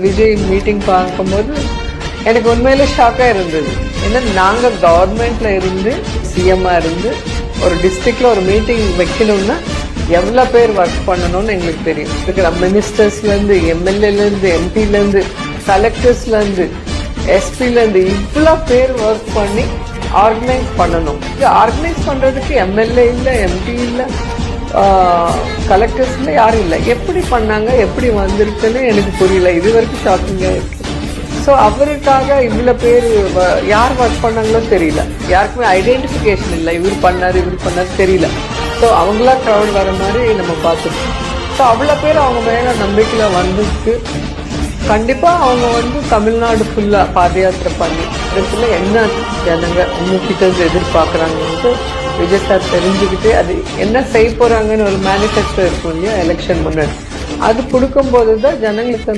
Vijay meeting பார்க்கும்போது எனக்கு உண்மையிலே ஷாக்காக இருந்தது. ஏன்னா நாங்கள் கவர்மெண்ட்ல இருந்து சிஎம்மா இருந்து ஒரு டிஸ்ட்ரிக்ட்ல ஒரு மீட்டிங் வைக்கணும்னா எவ்வளோ பேர் ஒர்க் பண்ணணும்னு எங்களுக்கு தெரியும். இருக்கிற மினிஸ்டர்ஸ்லேருந்து, எம்எல்ஏலேருந்து, எம்பிலேருந்து, கலெக்டர்ஸ்லேருந்து, எஸ்பிலேருந்து இவ்வளோ பேர் ஒர்க் பண்ணி ஆர்கனைஸ் பண்ணணும். இது ஆர்கனைஸ் பண்ணுறதுக்கு எம்எல்ஏ இல்லை, எம்பி இல்லை, கலெக்டர்ஸ்ல யாரும் இல்லை. எப்படி பண்ணாங்க, எப்படி வந்திருக்குன்னு எனக்கு புரியல. இது வரைக்கும் ஷாக்கிங்காக இருக்கு. ஸோ அவருக்காக இவ்வளோ பேர் யார் ஒர்க் பண்ணாங்களோ தெரியல. யாருக்குமே ஐடென்டிஃபிகேஷன் இல்லை. இவர் பண்ணார் தெரியல. ஸோ அவங்களா க்ரௌட் வர மாதிரி நம்ம பார்த்துருக்கோம். ஸோ அவ்வளோ பேர் அவங்க மேலே நம்பிக்கையில் வந்துருக்கு. கண்டிப்பாக அவங்க தமிழ்நாடு ஃபுல்லாக பாத யாத்திரை பண்ணி இடத்துல என்ன ஜனங்க உங்ககிட்ட எதிர்பார்க்குறாங்கன்ட்டு விஜய் சார் தெரிஞ்சுக்கிட்டு அது என்ன செய்ய போகிறாங்கன்னு ஒரு மேனிஃபெஸ்டோ இருக்கும் இல்லையா எலெக்ஷன் முன்னாடி, அது கொடுக்கும்போது தான் ஜனங்களுக்கு